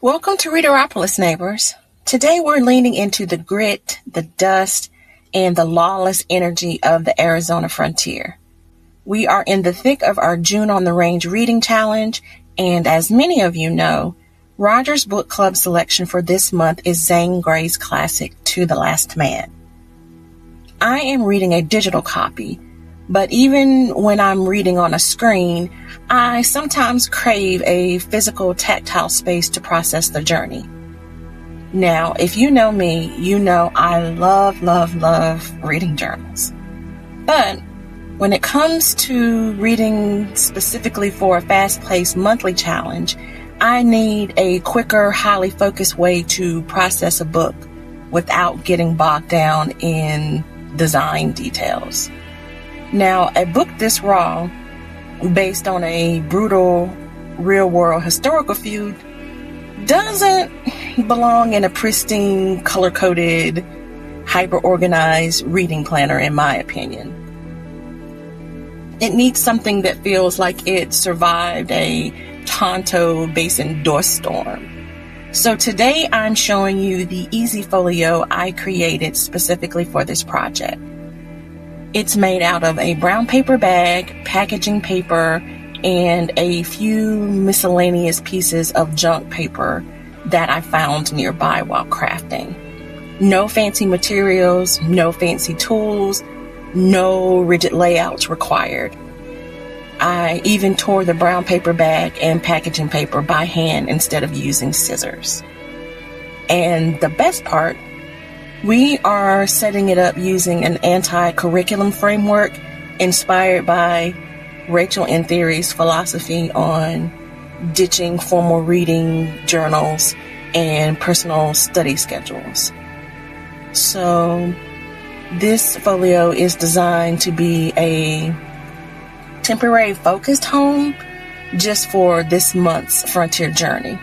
Welcome to Readeropolis, neighbors. Today we're leaning into the grit, the dust, and the lawless energy of the Arizona frontier. We are in the thick of our June on the Range reading challenge, and as many of you know, Roger's book club selection for this month is Zane Gray's classic, To the Last Man. I am reading a digital copy, but even when I'm reading on a screen, I sometimes crave a physical, tactile space to process the journey. Now, if you know me, you know I love reading journals. But when it comes to reading specifically for a fast-paced monthly challenge, I need a quicker, highly focused way to process a book without getting bogged down in design details. Now, a book this raw, based on a brutal, real-world historical feud, doesn't belong in a pristine, color-coded, hyper-organized reading planner, in my opinion. It needs something that feels like it survived a Tonto Basin dust storm. So today I'm showing you the easy folio I created specifically for this project. It's made out of a brown paper bag, packaging paper, and a few miscellaneous pieces of junk paper that I found nearby while crafting. No fancy materials, no fancy tools, no rigid layouts required. I even tore the brown paper bag and packaging paper by hand instead of using scissors. And the best part, we are setting it up using an anti-curriculum framework inspired by Rachelle in Theory's philosophy on ditching formal reading journals and personal study schedules. So this folio is designed to be a temporary focused home just for this month's frontier journey.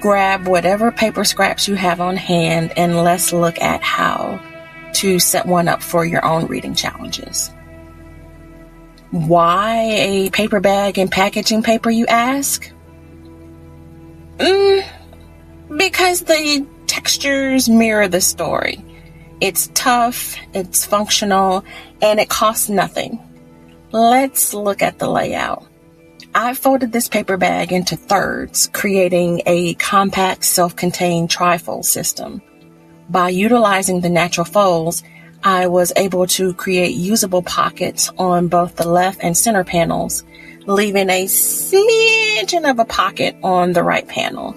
Grab whatever paper scraps you have on hand and let's look at how to set one up for your own reading challenges. Why a paper bag and packaging paper, you ask? Because the textures mirror the story. It's tough, it's functional, and it costs nothing. Let's look at the layout. I folded this paper bag into thirds, creating a compact, self-contained trifold system. By utilizing the natural folds, I was able to create usable pockets on both the left and center panels, leaving a smidgen of a pocket on the right panel.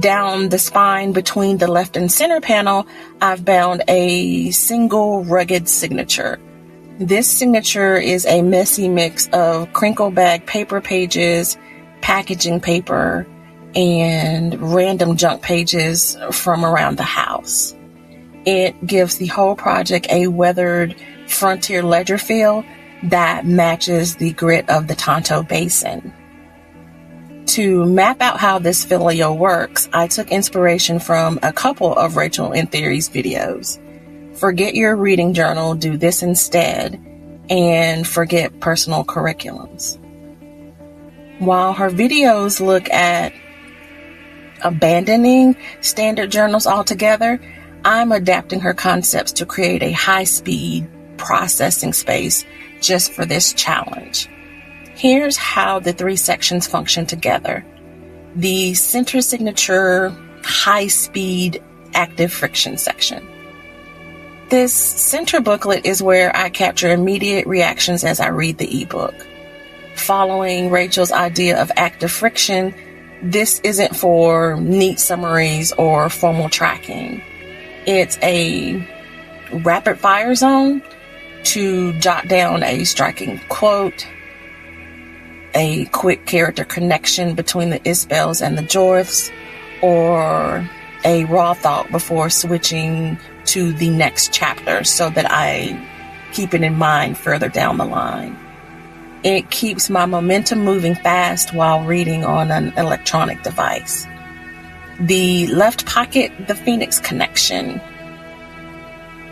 Down the spine between the left and center panel, I've bound a single rugged signature. This signature is a messy mix of crinkle bag paper pages, packaging paper, and random junk pages from around the house. It gives the whole project a weathered frontier ledger feel that matches the grit of the Tonto Basin. To map out how this folio works, I took inspiration from a couple of Rachelle in Theory's videos. Forget your reading journal, do this instead, and forget personal curriculums. While her videos look at abandoning standard journals altogether, I'm adapting her concepts to create a high-speed processing space just for this challenge. Here's how the three sections function together. The center signature, high-speed, active friction section. This center booklet is where I capture immediate reactions as I read the ebook. Following Rachelle's idea of active friction, this isn't for neat summaries or formal tracking. It's a rapid fire zone to jot down a striking quote, a quick character connection between the Isbels and the Jorths, or a raw thought before switching to the next chapter so that I keep it in mind further down the line. It keeps my momentum moving fast while reading on an electronic device. The left pocket, the Phoenix connection.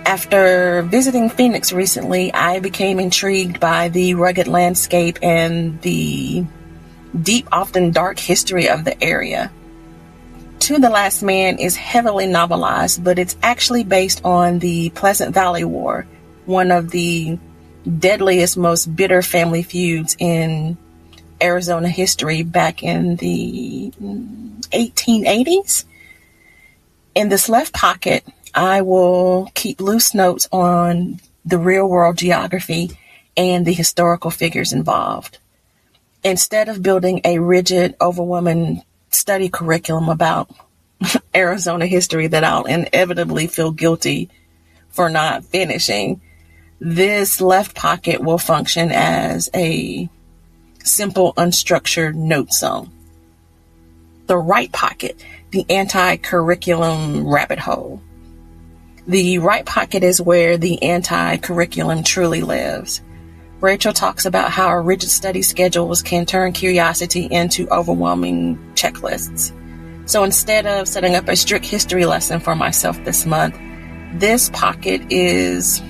After visiting Phoenix recently, I became intrigued by the rugged landscape and the deep, often dark history of the area. To the Last Man is heavily novelized, but it's actually based on the Pleasant Valley War, one of the deadliest, most bitter family feuds in Arizona history back in the 1880s. In this left pocket, I will keep loose notes on the real world geography and the historical figures involved. Instead of building a rigid, overwhelming study curriculum about Arizona history that I'll inevitably feel guilty for not finishing, this left pocket will function as a simple, unstructured note zone. The right pocket, the anti-curriculum rabbit hole. The right pocket is where the anti-curriculum truly lives. Rachel talks about how rigid study schedules can turn curiosity into overwhelming checklists. So instead of setting up a strict history lesson for myself this month, this pocket is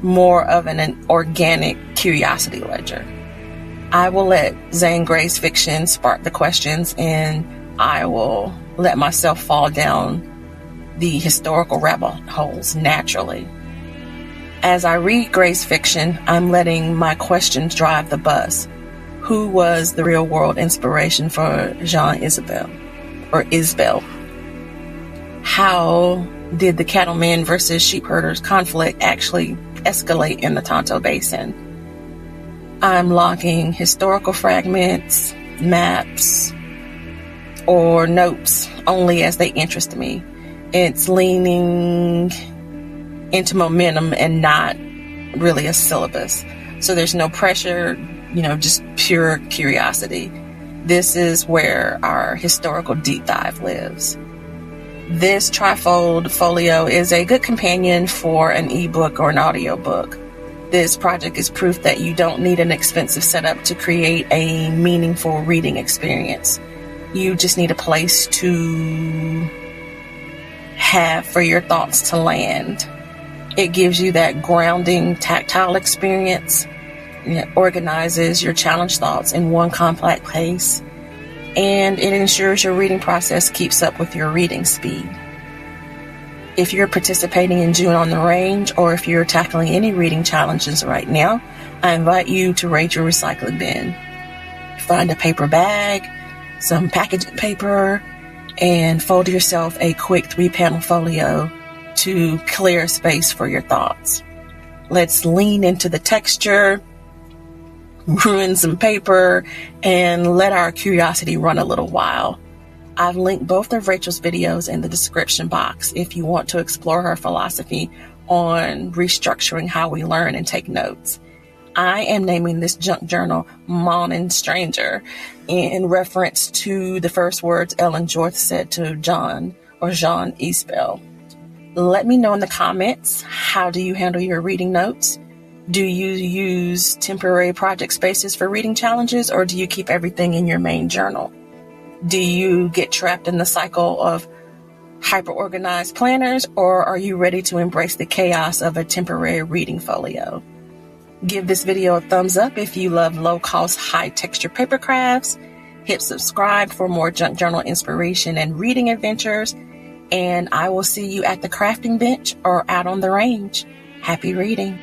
more of an organic curiosity ledger. I will let Zane Gray's fiction spark the questions, and I will let myself fall down the historical rabbit holes naturally. As I read Gray's fiction, I'm letting my questions drive the bus. Who was the real world inspiration for Jean Isabel? How did the cattlemen versus sheep herders conflict actually escalate in the Tonto Basin? I'm logging historical fragments, maps, or notes only as they interest me. It's leaning into momentum and not really a syllabus. So there's no pressure, just pure curiosity. This is where our historical deep dive lives. This trifold folio is a good companion for an ebook or an audiobook. This project is proof that you don't need an expensive setup to create a meaningful reading experience. You just need a place to have for your thoughts to land. It gives you that grounding, tactile experience. It organizes your challenged thoughts in one compact place, and it ensures your reading process keeps up with your reading speed. If you're participating in June on the Range, or if you're tackling any reading challenges right now, I invite you to raid your recycling bin. Find a paper bag, some packaging paper, and fold yourself a quick 3-panel folio to clear space for your thoughts. Let's lean into the texture, ruin some paper, and let our curiosity run a little while. I've linked both of Rachel's videos in the description box if you want to explore her philosophy on restructuring how we learn and take notes. I am naming this junk journal Mawnin Stranger in reference to the first words Ellen Jorth said to Jean Isbell. Let me know in the comments, how do you handle your reading notes? Do you use temporary project spaces for reading challenges, or do you keep everything in your main journal? Do you get trapped in the cycle of hyper-organized planners, or are you ready to embrace the chaos of a temporary reading folio? Give this video a thumbs up if you love low-cost, high-texture paper crafts. Hit subscribe for more junk journal inspiration and reading adventures. And I will see you at the crafting bench or out on the range. Happy reading.